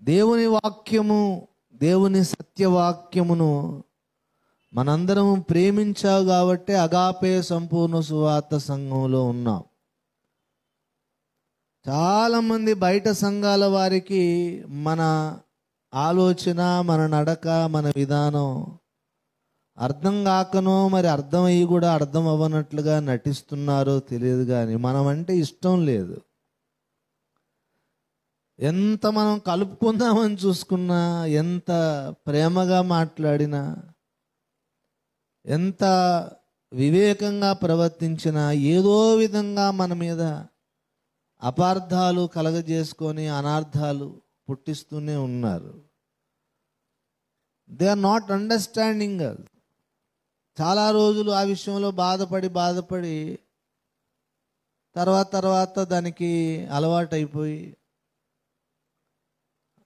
దేవుని వాక్యము, దేవుని సత్యవాక్యమును మనందరం ప్రేమించావు కాబట్టి అగాపే సంపూర్ణ సువార్త సంఘంలో ఉన్నాం. చాలామంది బయట సంఘాల వారికి మన ఆలోచన, మన నడక, మన విధానం అర్థం కాకనో మరి అర్థమయ్యి కూడా అర్థం అవ్వనట్లుగా నటిస్తున్నారో తెలియదు, కానీ మనం అంటే ఇష్టం లేదు. ఎంత మనం కలుపుకుందామని చూసుకున్నా, ఎంత ప్రేమగా మాట్లాడినా, ఎంత వివేకంగా ప్రవర్తించినా ఏదో విధంగా మన మీద అపార్థాలు కలగజేసుకొని అనార్థాలు పుట్టిస్తూనే ఉన్నారు. They are not understanding. చాలా రోజులు ఆ విషయంలో బాధపడి తర్వాత దానికి అలవాటైపోయి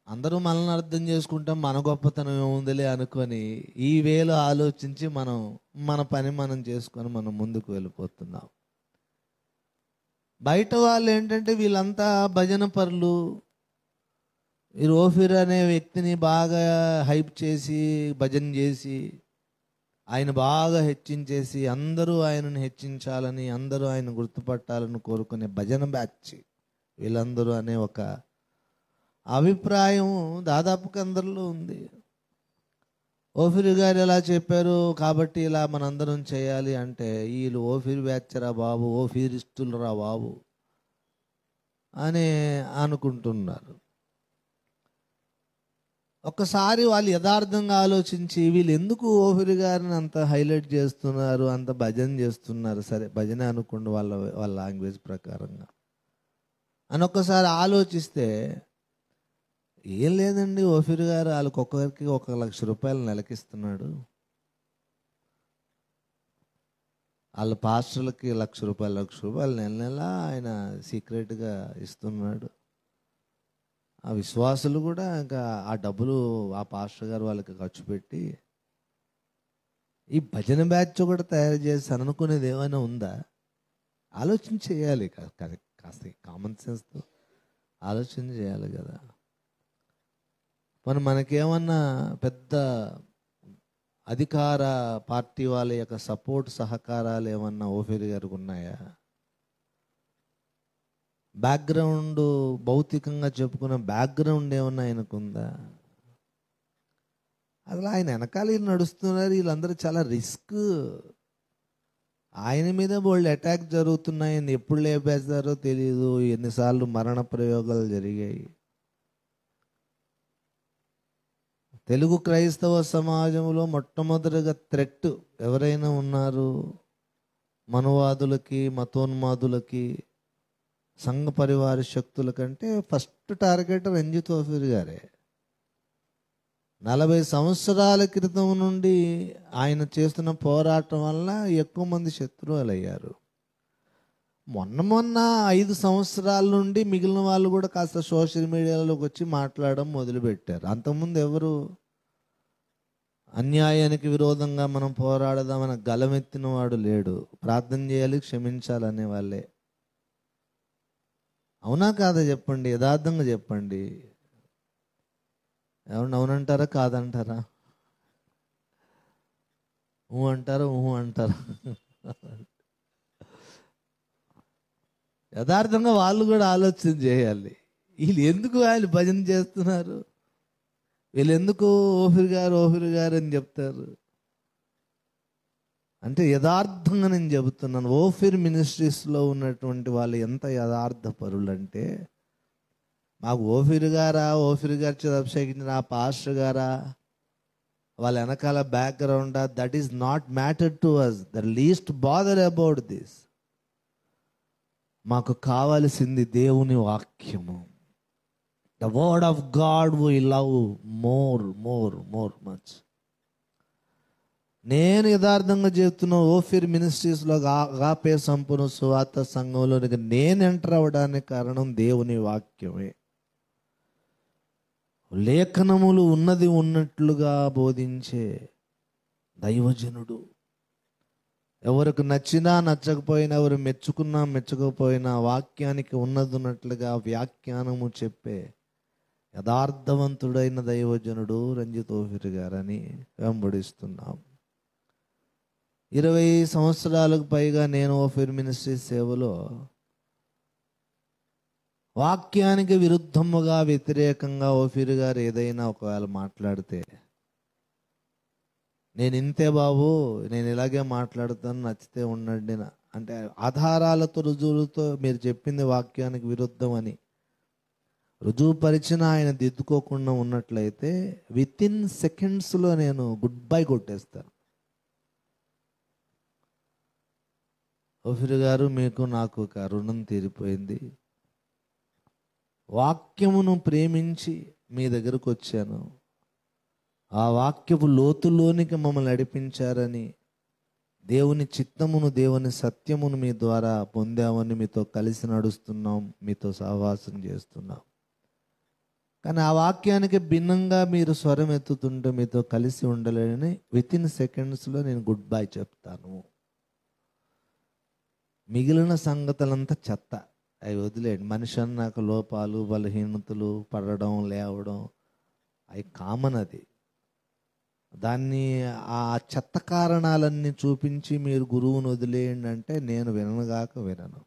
అందరూ మనల్ని అర్థం చేసుకుంటాం, మన గొప్పతనం ఏముందిలే అనుకొని ఈ వేలో ఆలోచించి మన పని మనం చేసుకొని మనం ముందుకు వెళ్ళిపోతున్నాం. బయట వాళ్ళు ఏంటంటే వీళ్ళంతా భజన పరులు. ఈ ఓఫీర్ అనే వ్యక్తిని బాగా హైప్ చేసి భజన చేసి ఆయన బాగా హెచ్చించేసి అందరూ ఆయనను హెచ్చించాలని, అందరూ ఆయన గుర్తుపట్టాలని కోరుకునే భజన బ్యాచ్ వీళ్ళందరూ అనే ఒక అభిప్రాయం దాదాపుగా అందరిలో ఉంది. ఓఫీర్ గారు ఎలా చెప్పారు కాబట్టి ఇలా మనందరం చేయాలి అంటే వీళ్ళు ఓఫీర్ బ్యాచరా బాబు, ఓఫీరిస్టులు రా బాబు అని అనుకుంటున్నారు. ఒక్కసారి వాళ్ళు యథార్థంగా ఆలోచించి వీళ్ళు ఎందుకు ఓఫీర్ గారిని అంత హైలైట్ చేస్తున్నారు, అంత భజన చేస్తున్నారు, సరే భజన అనుకోండి వాళ్ళ లాంగ్వేజ్ ప్రకారంగా అని ఒక్కసారి ఆలోచిస్తే ఏం లేదండి, ఓఫీర్ గారు వాళ్ళకి ఒక్కొక్కరికి 1,00,000 రూపాయలు నెలకిస్తున్నాడు, వాళ్ళ పాస్టర్లకి 1,00,000 రూపాయలు నెల ఆయన సీక్రెట్గా ఇస్తున్నాడు. ఆ విశ్వాసులు కూడా ఇంకా ఆ డబ్బులు ఆ పాస్టర్ గారు వాళ్ళకి ఖర్చు పెట్టి ఈ భజన బ్యాచ్ కూడా తయారు చేస్తాను అనుకునేది ఏమైనా ఉందా? ఆలోచన చేయాలి, కాస్త కామన్ సెన్స్తో ఆలోచన చేయాలి కదా. మనకేమన్నా పెద్ద అధికార పార్టీ వాళ్ళ యొక్క సపోర్ట్ సహకారాలు ఏమన్నా ఓఫీర్ గారికి ఉన్నాయా? బ్యాక్గ్రౌండ్ భౌతికంగా చెప్పుకున్న బ్యాక్గ్రౌండ్ ఏమన్నా ఆయనకుందా? అసలు ఆయన వెనకాల నడుస్తున్నారు వీళ్ళందరూ, చాలా రిస్క్. ఆయన మీద బోల్డ్ అటాక్ జరుగుతున్నాయి, ఎప్పుడు లేపేస్తారో తెలియదు, ఎన్నిసార్లు మరణ ప్రయోగాలు జరిగాయి. తెలుగు క్రైస్తవ సమాజంలో మొట్టమొదటిగా థ్రెట్ ఎవరైనా ఉన్నారు మనువాదులకి, మతోన్మాదులకి, సంఘ పరివార శక్తుల కంటే ఫస్ట్ టార్గెట్ రంజిత్ ఓఫీర్ గారే. 40 సంవత్సరాల క్రితం నుండి ఆయన చేస్తున్న పోరాటం వల్ల ఎక్కువ మంది శత్రువులు అయ్యారు. మొన్న 5 సంవత్సరాల నుండి మిగిలిన వాళ్ళు కూడా కాస్త సోషల్ మీడియాలోకి వచ్చి మాట్లాడడం మొదలుపెట్టారు. అంతకుముందు ఎవరు అన్యాయానికి విరోధంగా మనం పోరాడదామని గలమెత్తిన వాడు లేడు. ప్రార్థన చేయాలి, క్షమించాలనే వాళ్ళే. అవునా కాదా చెప్పండి, యథార్థంగా చెప్పండి. ఎవరిని అవునంటారా కాదంటారా? అంటారా అంటారా? యథార్థంగా వాళ్ళు కూడా ఆలోచన చేయాలి. వీళ్ళు ఎందుకు వాళ్ళు భజన చేస్తున్నారు, వీళ్ళు ఎందుకు ఓఫీర్ గారు అని చెప్తారు అంటే యథార్థంగా నేను చెబుతున్నాను. ఓఫీర్ మినిస్ట్రీస్లో ఉన్నటువంటి వాళ్ళు ఎంత యథార్థ పరులు అంటే, మాకు ఓఫీర్ గారు అభిషేకించిన ఆ పాస్టర్ గారా, వాళ్ళ వెనకాల బ్యాక్గ్రౌండా, that is not matter to us. The least bother about this. మాకు కావలసింది దేవుని వాక్యము. The word of God we love more much. నేను యథార్థంగా చెప్తున్న ఓఫీర్ మినిస్ట్రీస్లో అగాపే సంపూర్ణ సువార్త సంఘంలోనికి నేను ఎంటర్ అవ్వడానికి కారణం దేవుని వాక్యమే. లేఖనములు ఉన్నది ఉన్నట్లుగా బోధించే దైవజనుడు. ఎవరికి నచ్చినా నచ్చకపోయినా, ఎవరు మెచ్చుకున్నా మెచ్చకపోయినా వాక్యానికి ఉన్నది ఉన్నట్లుగా వ్యాఖ్యానము చెప్పే యథార్థవంతుడైన దైవజనుడు రంజిత్ ఓఫీర్ గారని వెంబడిస్తున్నాం. 20 సంవత్సరాలకు పైగా నేను ఓఫీర్ మినిస్ట్రీ సేవలో వాక్యానికి విరుద్ధముగా వ్యతిరేకంగా ఓఫీర్ గారు ఏదైనా ఒకవేళ మాట్లాడితే, నేను ఇంతే బాబు, నేను ఇలాగే మాట్లాడుతాను, నచ్చితే ఉండండి అంటే ఆధారాలతో రుజువులతో మీరు చెప్పింది వాక్యానికి విరుద్ధం అని రుజువుపరిచిన ఆయన దిద్దుకోకుండా ఉన్నట్లయితే వితిన్ సెకండ్స్లో నేను గుడ్ బై కొట్టేస్తాను. ఓఫీర్ గారు, మీకు నాకు ఒక రుణం తీరిపోయింది. వాక్యమును ప్రేమించి మీ దగ్గరకు వచ్చాను, ఆ వాక్యపు లోతులోనికి మమ్మల్ని నడిపించారని, దేవుని చిత్తమును దేవుని సత్యమును మీ ద్వారా పొందామని మీతో కలిసి నడుస్తున్నాం, మీతో సహవాసం చేస్తున్నాం. కానీ ఆ వాక్యానికి భిన్నంగా మీరు స్వరం ఎత్తుతుంటే మీతో కలిసి ఉండలేని వితిన్ సెకండ్స్లో నేను గుడ్ బై చెప్తాను. మిగిలిన సంగతులంతా చెత్త, అవి వదిలేయండి. మనిషి అన్నాక లోపాలు, బలహీనతలు, పడడం, లేవడం అవి కామన్. అది దాన్ని ఆ చెత్త కారణాలన్నీ చూపించి మీరు గురువును వదిలేయండి అంటే నేను విననుగాక వినను.